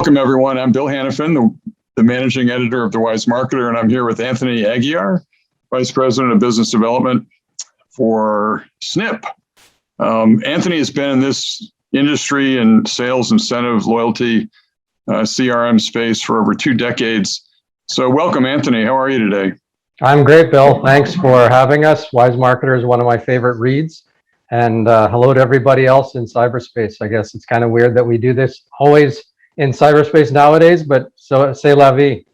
Welcome, everyone. I'm Bill Hannafin, the managing editor of The Wise Marketer, and I'm here with Anthony Aguiar, Vice President of Business Development for Snip. Anthony has been in this industry and sales, incentive, loyalty, CRM space for over 2 decades. So welcome, Anthony. How are you today? I'm great, Bill. Thanks for having us. Wise Marketer is one of my favorite reads. And hello to everybody else in cyberspace. I guess it's kind of weird that we do this always in cyberspace nowadays, but so c'est la vie.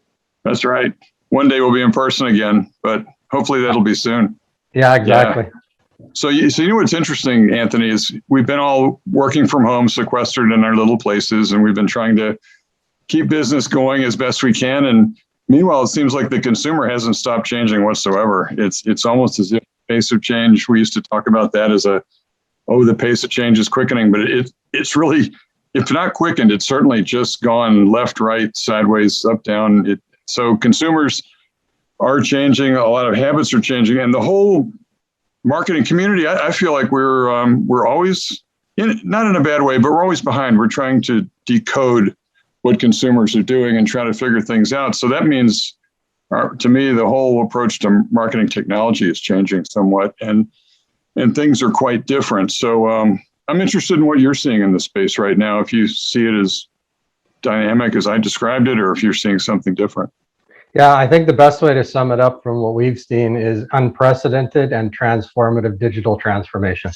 That's right. One day we'll be in person again, but hopefully that'll be soon. Yeah, exactly. Yeah. So you know what's interesting, Anthony, is we've been all working from home, sequestered in our little places, and we've been trying to keep business going as best we can. And meanwhile, it seems like the consumer hasn't stopped changing whatsoever. It's almost as if the pace of change, we used to talk about that as the pace of change is quickening, but it's really, if not quickened, it's certainly just gone left, right, sideways, up, down. So consumers are changing, a lot of habits are changing, and the whole marketing community, I feel like we're always, not in a bad way, but we're always behind. We're trying to decode what consumers are doing and try to figure things out. So that means, to me, the whole approach to marketing technology is changing somewhat, and things are quite different. So I'm interested in what you're seeing in the space right now, if you see it as dynamic as I described it, or if you're seeing something different. Yeah, I think the best way to sum it up from what we've seen is unprecedented and transformative digital transformation.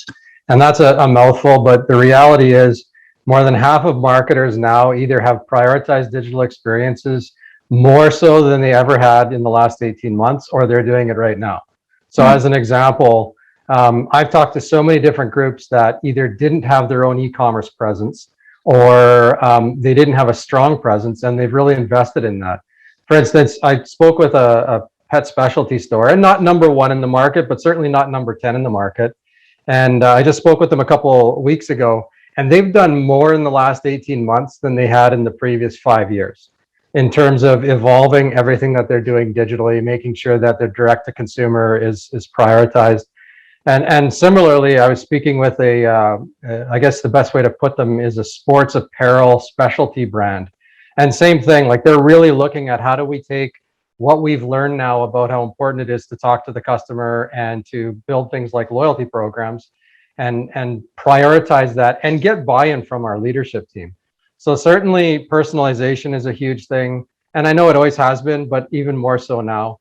And that's a mouthful, but the reality is more than half of marketers now either have prioritized digital experiences more so than they ever had in the last 18 months, or they're doing it right now. So as an example, I've talked to so many different groups that either didn't have their own e-commerce presence, or they didn't have a strong presence, and they've really invested in that. For instance, I spoke with a pet specialty store, and not number 1 in the market, but certainly not number 10 in the market. And I just spoke with them a couple weeks ago, and they've done more in the last 18 months than they had in the previous 5 years in terms of evolving everything that they're doing digitally, making sure that their direct to consumer is prioritized. And similarly, I was speaking with I guess the best way to put them is a sports apparel specialty brand. And same thing, like they're really looking at how do we take what we've learned now about how important it is to talk to the customer and to build things like loyalty programs and prioritize that and get buy-in from our leadership team. So certainly personalization is a huge thing. And I know it always has been, but even more so now.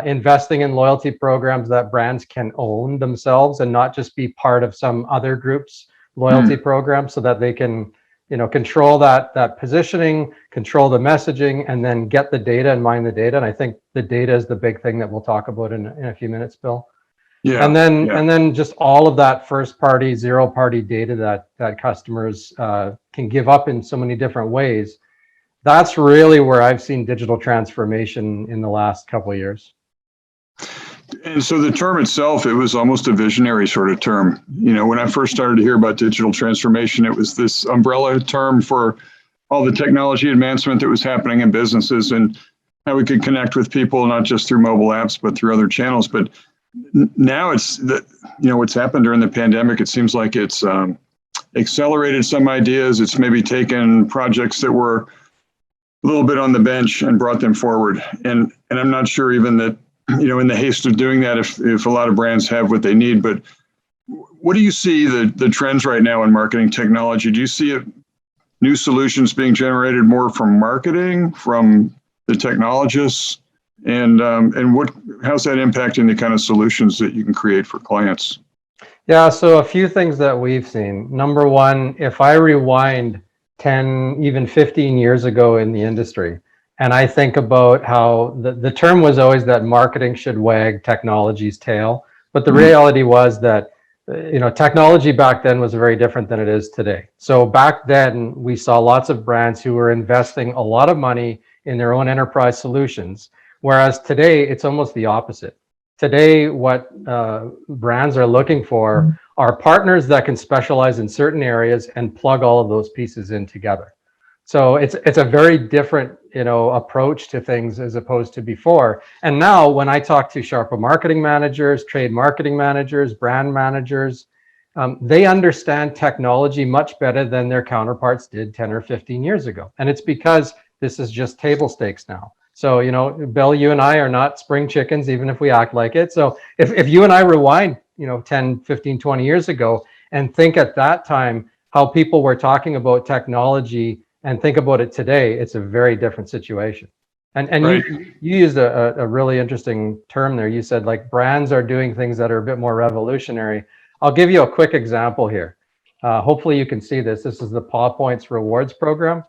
Investing in loyalty programs that brands can own themselves and not just be part of some other group's loyalty program, so that they can, control that positioning, control the messaging, and then get the data and mine the data. And I think the data is the big thing that we'll talk about in a few minutes, Bill. Yeah. And then just all of that first party, zero party data that customers can give up in so many different ways. That's really where I've seen digital transformation in the last couple of years. And so the term itself, it was almost a visionary sort of term. When I first started to hear about digital transformation, it was this umbrella term for all the technology advancement that was happening in businesses and how we could connect with people, not just through mobile apps, but through other channels. But now it's what's happened during the pandemic, it seems like it's accelerated some ideas. It's maybe taken projects that were a little bit on the bench and brought them forward. And I'm not sure even that, in the haste of doing that, if a lot of brands have what they need, but what do you see the trends right now in marketing technology? Do you see new solutions being generated more from marketing, from the technologists? And how's that impacting the kind of solutions that you can create for clients? Yeah, so a few things that we've seen. Number one, if I rewind 10, even 15 years ago in the industry, and I think about how the term was always that marketing should wag technology's tail. But the reality was that, technology back then was very different than it is today. So back then, we saw lots of brands who were investing a lot of money in their own enterprise solutions. Whereas today, it's almost the opposite. Today, what brands are looking for are partners that can specialize in certain areas and plug all of those pieces in together. So it's a very different, approach to things as opposed to before. And now when I talk to sharper marketing managers, trade marketing managers, brand managers, they understand technology much better than their counterparts did 10 or 15 years ago. And it's because this is just table stakes now. So, you know, Bill, you and I are not spring chickens, even if we act like it. So if you and I rewind, you know, 10, 15, 20 years ago and think at that time how people were talking about technology and think about it today, it's a very different situation. And Right. you used a really interesting term there. You said like brands are doing things that are a bit more revolutionary. I'll give you a quick example here. Hopefully you can see this. This is the Paw Points Rewards program.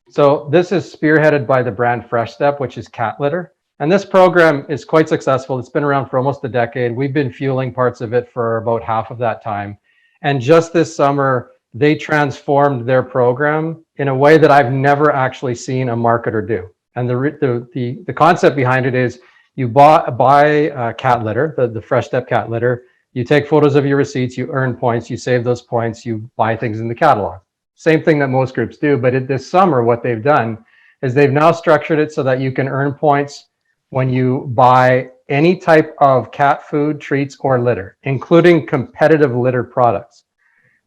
So this is spearheaded by the brand Fresh Step, which is cat litter. And this program is quite successful. It's been around for almost a decade. We've been fueling parts of it for about half of that time. And just this summer, they transformed their program in a way that I've never actually seen a marketer do. And the concept behind it is you buy cat litter, the Fresh Step cat litter. You take photos of your receipts, you earn points, you save those points, you buy things in the catalog. Same thing that most groups do, but this summer, what they've done is they've now structured it so that you can earn points when you buy any type of cat food, treats, or litter, including competitive litter products.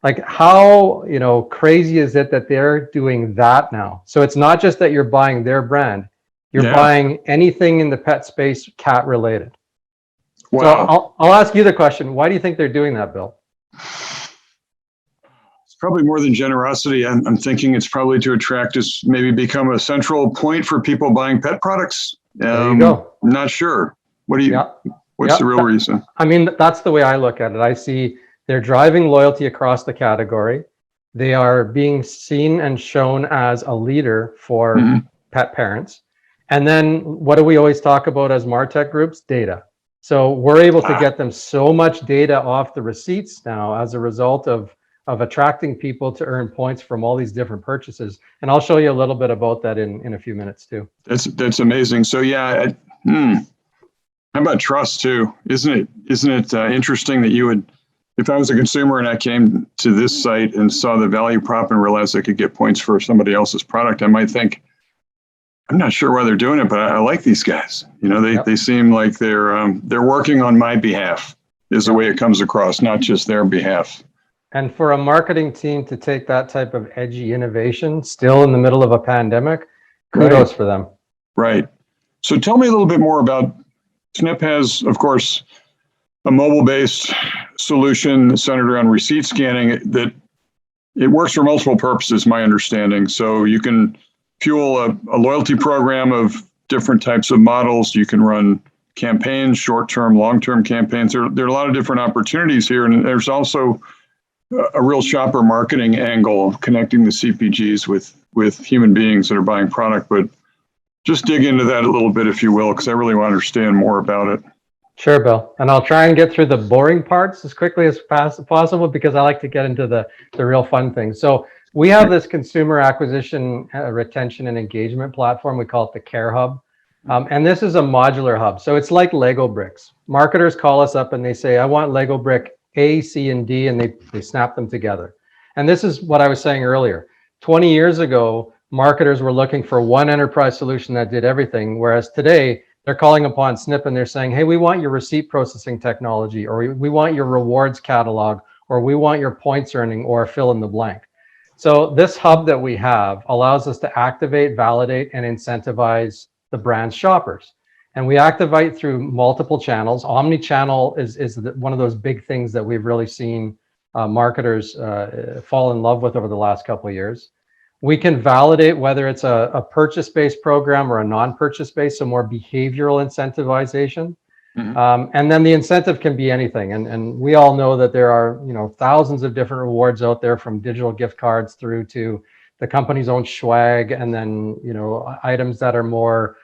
Like how, you know, crazy is it that they're doing that now? So it's not just that you're buying their brand, you're buying anything in the pet space cat related. Wow. So I'll ask you the question. Why do you think they're doing that, Bill? It's probably more than generosity. I'm thinking it's probably to attract us, maybe become a central point for people buying pet products. There you go. I'm not sure. What do you, what's the real reason? I mean, that's the way I look at it. I see they're driving loyalty across the category. They are being seen and shown as a leader for pet parents. And then what do we always talk about as MarTech groups? Data. So we're able to get them so much data off the receipts now as a result of attracting people to earn points from all these different purchases. And I'll show you a little bit about that in a few minutes too. That's amazing. So yeah, how about trust too? Isn't it interesting that you would, if I was a consumer and I came to this site and saw the value prop and realized I could get points for somebody else's product, I might think, I'm not sure why they're doing it, but I like these guys. You know, they seem like they're working on my behalf is the way it comes across, not just their behalf. And for a marketing team to take that type of edgy innovation still in the middle of a pandemic, kudos for them. Right. So tell me a little bit more about, Snip has, of course, a mobile-based solution centered around receipt scanning that it works for multiple purposes, my understanding. So you can fuel a loyalty program of different types of models. You can run campaigns, short-term, long-term campaigns. There are a lot of different opportunities here. And there's also a real shopper marketing angle, connecting the CPGs with human beings that are buying product. But just dig into that a little bit, if you will, because I really want to understand more about it. Sure, Bill. And I'll try and get through the boring parts as quickly as possible because I like to get into the real fun things. So we have this consumer acquisition, retention, and engagement platform. We call it the Care Hub. And this is a modular hub. So it's like Lego bricks. Marketers call us up and they say, I want Lego brick A, C, and D, and they snap them together. And this is what I was saying earlier. 20 years ago, marketers were looking for one enterprise solution that did everything, whereas today, they're calling upon Snip and they're saying, hey, we want your receipt processing technology, or we want your rewards catalog, or we want your points earning, or fill in the blank. So this hub that we have allows us to activate, validate, and incentivize the brand's shoppers. And we activate through multiple channels. Omni-channel is one of those big things that we've really seen marketers fall in love with over the last couple of years. We can validate whether it's a purchase-based program or a non-purchase-based, so more behavioral incentivization. And then the incentive can be anything. And we all know that there are, you know, thousands of different rewards out there, from digital gift cards through to the company's own swag, and then, you know, items that are more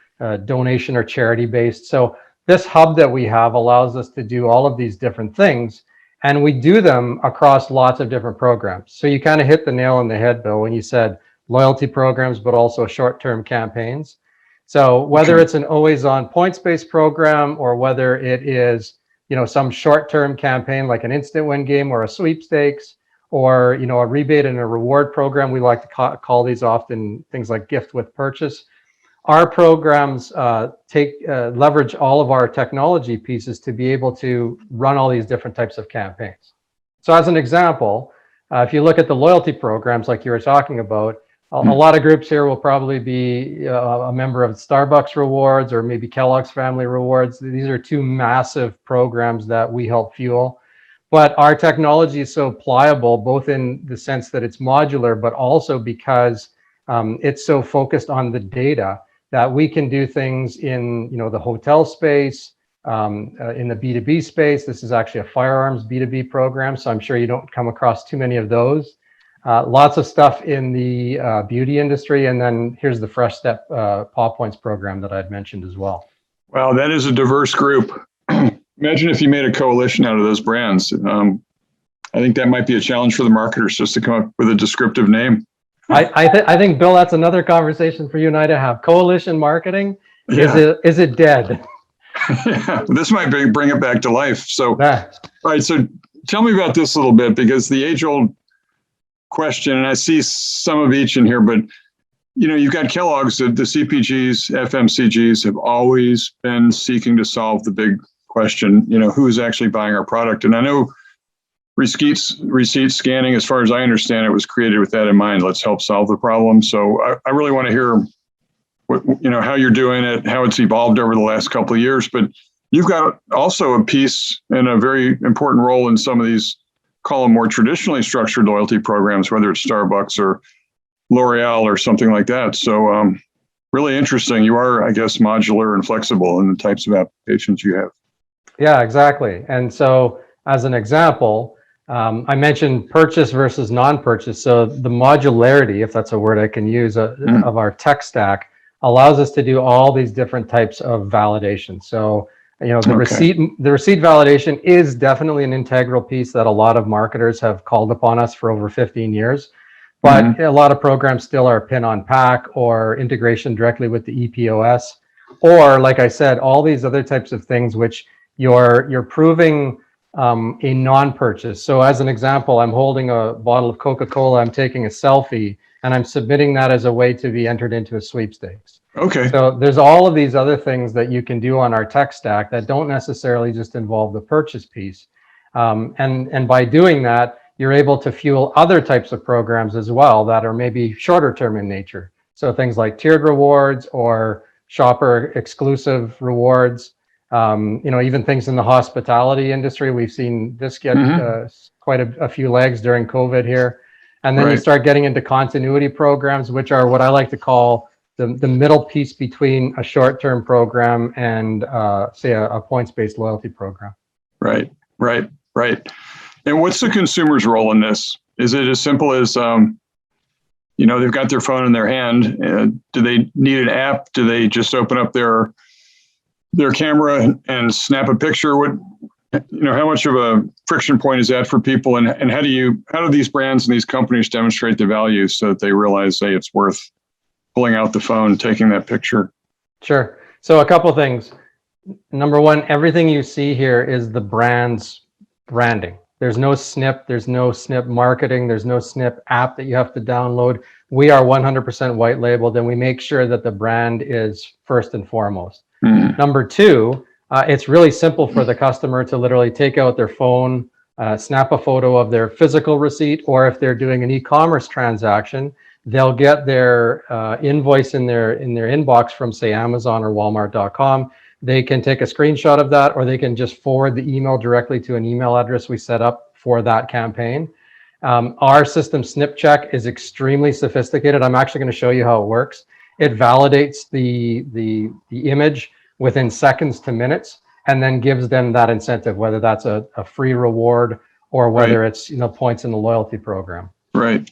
donation or charity based. So this hub that we have allows us to do all of these different things, and we do them across lots of different programs. So you kind of hit the nail on the head, Bill, when you said loyalty programs, but also short-term campaigns. So whether it's an always-on points-based program, or whether it is, you know, some short-term campaign like an instant win game or a sweepstakes, or, you know, a rebate and a reward program, we like to call these often things like gift with purchase. Our programs leverage all of our technology pieces to be able to run all these different types of campaigns. So as an example, if you look at the loyalty programs like you were talking about, a lot of groups here will probably be a member of Starbucks Rewards or maybe Kellogg's Family Rewards. These are two massive programs that we help fuel. But our technology is so pliable, both in the sense that it's modular, but also because it's so focused on the data that we can do things in, the hotel space, in the B2B space. This is actually a firearms B2B program, so I'm sure you don't come across too many of those. Lots of stuff in the beauty industry, and then here's the Fresh Step Paw Points program that I'd mentioned as well. Wow, that is a diverse group. Imagine if you made a coalition out of those brands. I think that might be a challenge for the marketers, just to come up with a descriptive name. I think, Bill, that's another conversation for you and I to have. Coalition marketing, Yeah. is it dead? Yeah, this might bring it back to life. So, Yeah. all right, so tell me about this a little bit, because the age-old question, and I see some of each in here, but you've got Kellogg's, the CPGs, FMCGs have always been seeking to solve the big question, who's actually buying our product. And I know receipt scanning, as far as I understand it, was created with that in mind. Let's help solve the problem. So I really want to hear how you're doing it, how it's evolved over the last couple of years. But you've got also a piece and a very important role in some of these, call them more traditionally structured loyalty programs, whether it's Starbucks or L'Oreal or something like that. So really interesting. You are, I guess, modular and flexible in the types of applications you have. Yeah, exactly. And so as an example, I mentioned purchase versus non-purchase. So the modularity, if that's a word I can use, of our tech stack allows us to do all these different types of validation. So, the receipt validation is definitely an integral piece that a lot of marketers have called upon us for over 15 years. But a lot of programs still are pin on pack or integration directly with the EPOS, or like I said, all these other types of things which you're proving a non-purchase. So as an example, I'm holding a bottle of Coca-Cola, I'm taking a selfie, and I'm submitting that as a way to be entered into a sweepstakes. Okay. So there's all of these other things that you can do on our tech stack that don't necessarily just involve the purchase piece. And by doing that, you're able to fuel other types of programs as well that are maybe shorter term in nature. So things like tiered rewards or shopper exclusive rewards. Even things in the hospitality industry, we've seen this get quite a few legs during COVID here. And then you start getting into continuity programs, which are what I like to call the middle piece between a short-term program and say a points-based loyalty program. Right. And what's the consumer's role in this? Is it as simple as, they've got their phone in their hand? Do they need an app? Do they just open up their camera and snap a picture? How much of a friction point is that for people? And how do these brands and these companies demonstrate the value so that they realize, hey, it's worth pulling out the phone, taking that picture? Sure. So a couple of things. Number one, everything you see here is the brand's branding. There's no snip, there's no snip marketing, there's no snip app that you have to download. We are 100% white labeled, and we make sure that the brand is first and foremost. Number two, it's really simple for the customer to literally take out their phone, snap a photo of their physical receipt, or if they're doing an e-commerce transaction, they'll get their invoice in their inbox from, say, Amazon or Walmart.com. They can take a screenshot of that, or they can just forward the email directly to an email address we set up for that campaign. Our system snip check is extremely sophisticated. I'm actually going to show you how it works. It validates the image within seconds to minutes, and then gives them that incentive, whether that's a free reward or whether it's points in the loyalty program. Right.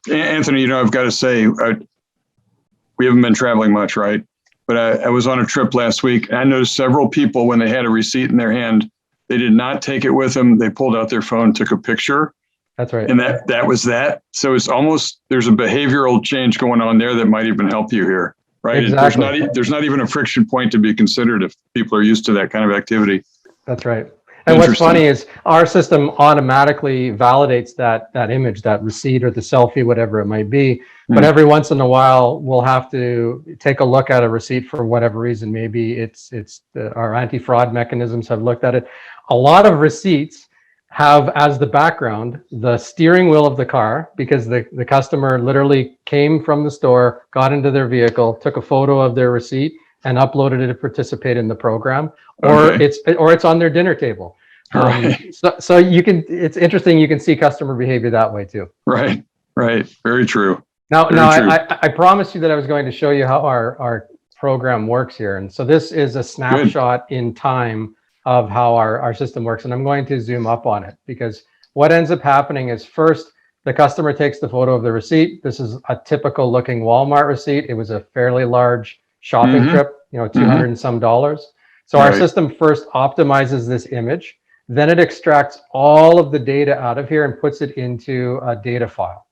Anthony, I've got to say, we haven't been traveling much, right? But I was on a trip last week, and I noticed several people, when they had a receipt in their hand, they did not take it with them. They pulled out their phone, took a picture. That's right. And that was that. So it's almost, there's a behavioral change going on there that might even help you here, right? Exactly. There's not even a friction point to be considered if people are used to that kind of activity. That's right. And what's funny is our system automatically validates that image, that receipt or the selfie, whatever it might be. But every once in a while, we'll have to take a look at a receipt for whatever reason. Maybe our anti-fraud mechanisms have looked at it. A lot of receipts have as the background the steering wheel of the car, because the customer literally came from the store, got into their vehicle, took a photo of their receipt, and uploaded it to participate in the program, or Okay. it's on their dinner table. Right. So you can, it's interesting, you can see customer behavior that way too. Right. Right. Very true. Now, Very true. I promised you that I was going to show you how our program works here. And so this is a snapshot in time of how our system works. And I'm going to zoom up on it, because what ends up happening is, first, the customer takes the photo of the receipt. This is a typical looking Walmart receipt. It was a fairly large shopping trip, 200 and some dollars. So our system first optimizes this image, then it extracts all of the data out of here and puts it into a data file.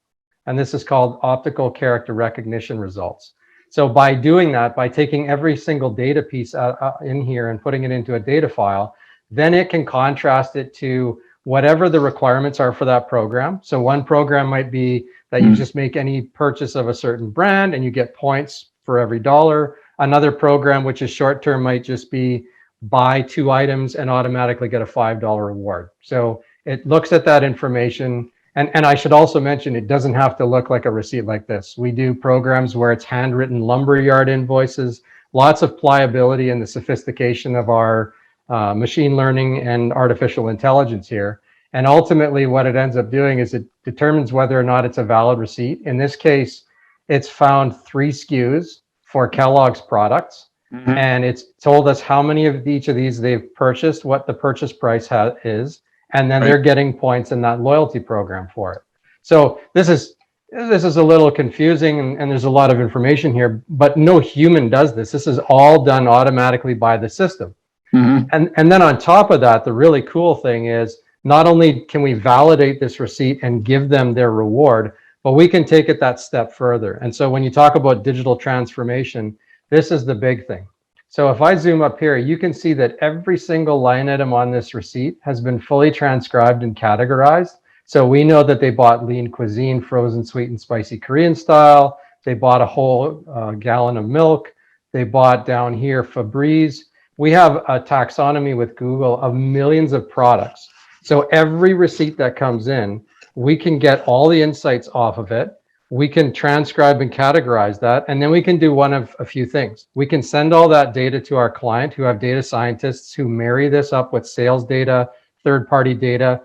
And this is called optical character recognition results. So by doing that, by taking every single data piece in here and putting it into a data file, then it can contrast it to whatever the requirements are for that program. So one program might be that you just make any purchase of a certain brand and you get points for every dollar. Another program, which is short-term, might just be buy 2 items and automatically get a $5 reward. So it looks at that information. And I should also mention, it doesn't have to look like a receipt like this. We do programs where it's handwritten lumberyard invoices, lots of pliability and the sophistication of our machine learning and artificial intelligence here. And ultimately what it ends up doing is it determines whether or not it's a valid receipt. In this case, it's found 3 SKUs for Kellogg's products. And it's told us how many of each of these they've purchased, what the purchase price is, and then they're getting points in that loyalty program for it. So this is a little confusing, and there's a lot of information here, but no human does this. This is all done automatically by the system. And then on top of that, the really cool thing is, not only can we validate this receipt and give them their reward, but we can take it that step further. And so when you talk about digital transformation, this is the big thing. So if I zoom up here, you can see that every single line item on this receipt has been fully transcribed and categorized. So we know that they bought lean cuisine, frozen sweet and spicy Korean style. They bought a whole gallon of milk. They bought down here Febreze. We have a taxonomy with Google of millions of products. So every receipt that comes in, we can get all the insights off of it. We can transcribe and categorize that, and then we can do one of a few things. We can send all that data to our client, who have data scientists who marry this up with sales data, third-party data,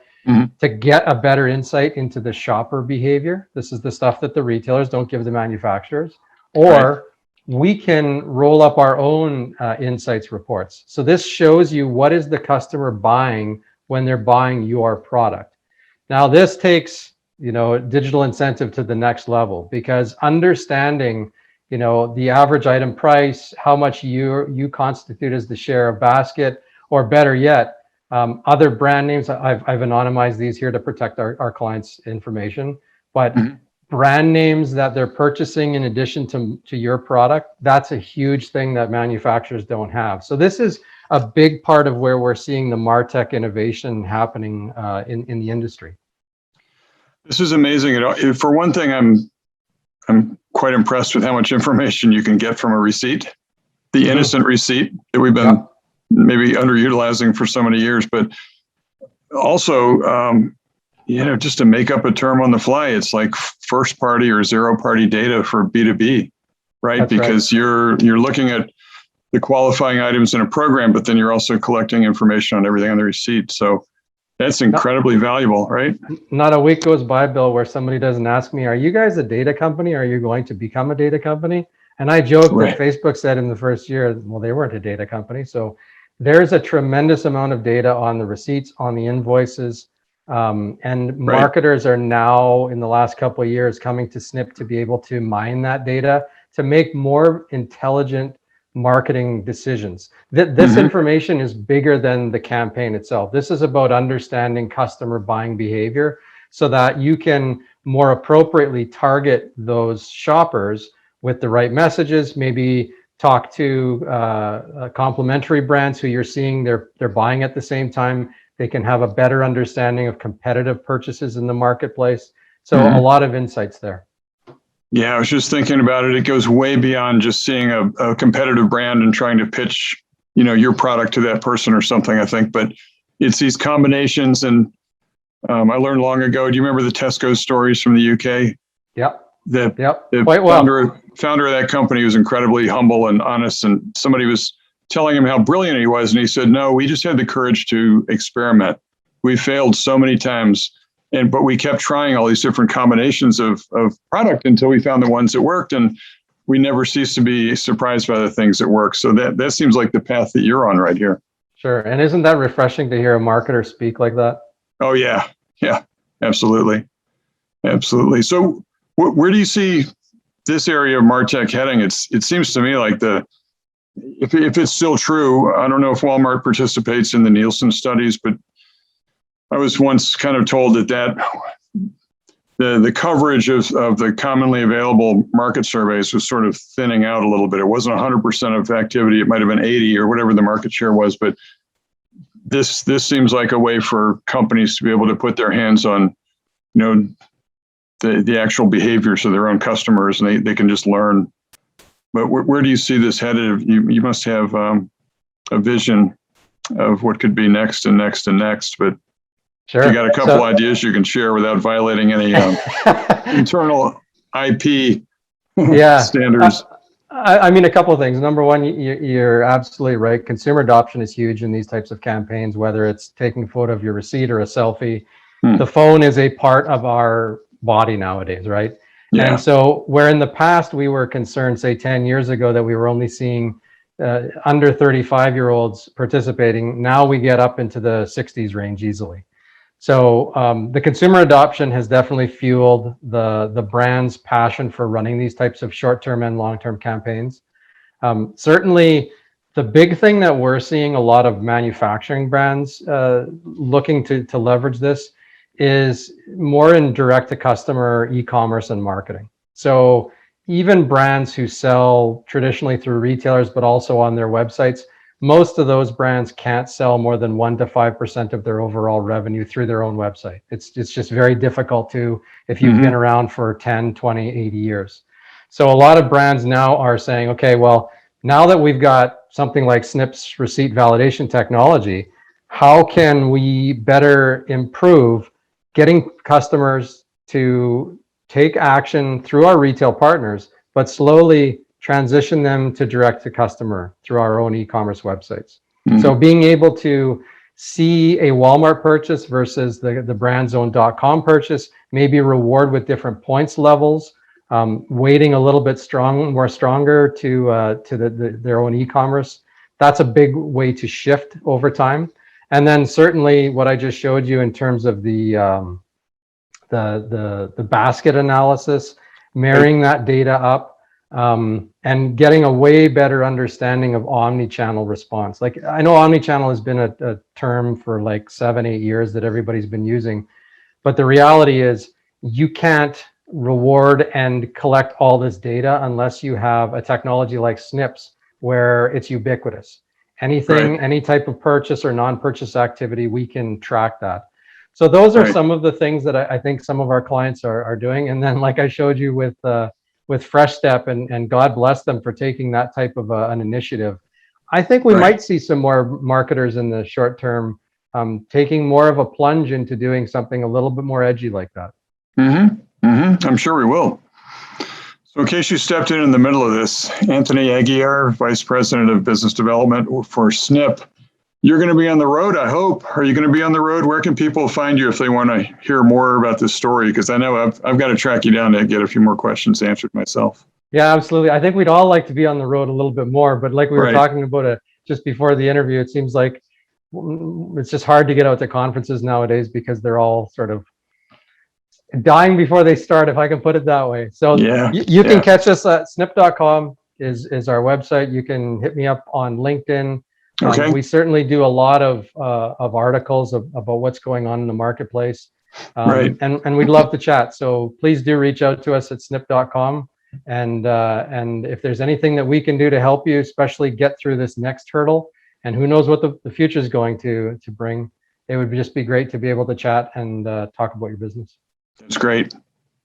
to get a better insight into the shopper behavior. This is the stuff that the retailers don't give the manufacturers. Or we can roll up our own insights reports. So this shows you what is the customer buying when they're buying your product. Now this takes digital incentive to the next level, because understanding, the average item price, how much you constitute as the share of basket, or better yet, other brand names. I've anonymized these here to protect our clients' information, but brand names that they're purchasing in addition to your product, that's a huge thing that manufacturers don't have. So this is a big part of where we're seeing the MarTech innovation happening in the industry. This is amazing. For one thing, I'm quite impressed with how much information you can get from a receipt, the innocent receipt that we've been maybe underutilizing for so many years. But also, just to make up a term on the fly, it's like first party or zero party data for B2B, right? That's because you're looking at the qualifying items in a program, but then you're also collecting information on everything on the receipt. So that's incredibly valuable, right? Not a week goes by, Bill, where somebody doesn't ask me, are you guys a data company? Are you going to become a data company? And I joke that Facebook said in the first year, well, they weren't a data company. So there's a tremendous amount of data on the receipts, on the invoices. And marketers are now, in the last couple of years, coming to Snip to be able to mine that data to make more intelligent marketing decisions. This information is bigger than the campaign itself. This is about understanding customer buying behavior so that you can more appropriately target those shoppers with the right messages, maybe talk to complementary brands who you're seeing they're buying at the same time. They can have a better understanding of competitive purchases in the marketplace. So a lot of insights there. Yeah, I was just thinking about it. It goes way beyond just seeing a competitive brand and trying to pitch, your product to that person or something, I think. But it's these combinations, and I learned long ago. Do you remember the Tesco stories from the UK? Yep. The Quite well. founder of that company was incredibly humble and honest, and somebody was telling him how brilliant he was, and he said, "No, we just had the courage to experiment. We failed so many times, but we kept trying all these different combinations of product until we found the ones that worked, and we never ceased to be surprised by the things that work." So that seems like the path that you're on right here. Sure. And isn't that refreshing to hear a marketer speak like that? Oh yeah, absolutely. So where do you see this area of MarTech heading? It seems to me like if it's still true, I don't know if Walmart participates in the Nielsen studies, but I was once kind of told that the coverage of the commonly available market surveys was sort of thinning out a little bit. It wasn't 100% of activity. It might have been 80 or whatever the market share was, but this seems like a way for companies to be able to put their hands on, the actual behaviors of their own customers, and they can just learn. But where do you see this headed? You must have a vision of what could be next and next and next, but sure. If you got a couple ideas you can share without violating any internal IP standards. I mean, a couple of things. Number one, you're absolutely right. Consumer adoption is huge in these types of campaigns, whether it's taking a photo of your receipt or a selfie. The phone is a part of our body nowadays, right? Yeah. And so where in the past we were concerned, say 10 years ago, that we were only seeing under 35-year-olds participating, now we get up into the 60s range easily. So the consumer adoption has definitely fueled the brand's passion for running these types of short-term and long-term campaigns. Certainly, the big thing that we're seeing a lot of manufacturing brands looking to leverage this is more in direct-to-customer e-commerce and marketing. So even brands who sell traditionally through retailers, but also on their websites, most of those brands can't sell more than 1 to 5% of their overall revenue through their own website. It's just very difficult to, if you've been around for 10, 20, 80 years. So a lot of brands now are saying, okay, well, now that we've got something like Snip's receipt validation technology, how can we better improve getting customers to take action through our retail partners, but slowly transition them to direct to customer through our own e-commerce websites. So being able to see a Walmart purchase versus the brand's own .com purchase, maybe reward with different points levels, weighting a little bit more stronger to their own e-commerce. That's a big way to shift over time. And then certainly what I just showed you in terms of the basket analysis, marrying that data up, and getting a way better understanding of omni-channel response. Like, I know omni-channel has been a term for like 7-8 years that everybody's been using, but the reality is you can't reward and collect all this data unless you have a technology like Snips where it's ubiquitous. Anything, any type of purchase or non-purchase activity, we can track that. So those are some of the things that I think some of our clients are doing. And then, like I showed you with Fresh Step, and God bless them for taking that type of an initiative. I think we might see some more marketers in the short term taking more of a plunge into doing something a little bit more edgy like that. I'm sure we will. So in case you stepped in the middle of this, Anthony Aguiar, Vice President of Business Development for Snip, you're going to be on the road, I hope. Are you going to be on the road? Where can people find you if they want to hear more about this story? Because I know I've got to track you down to get a few more questions answered myself. Yeah, absolutely. I think we'd all like to be on the road a little bit more, but like we were talking about it just before the interview, it seems like it's just hard to get out to conferences nowadays because they're all sort of dying before they start, if I can put it that way. So you can catch us at snip.com is our website. You can hit me up on LinkedIn. We certainly do a lot of articles about what's going on in the marketplace. And we'd love to chat. So please do reach out to us at snip.com. And if there's anything that we can do to help you, especially get through this next hurdle, and who knows what the future is going to bring, it would just be great to be able to chat and talk about your business. That's great.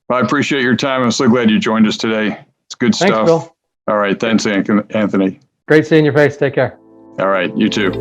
Well, I appreciate your time. I'm so glad you joined us today. It's good stuff. Thanks, Bill. All right. Thanks, Anthony. Great seeing your face. Take care. All right. You too.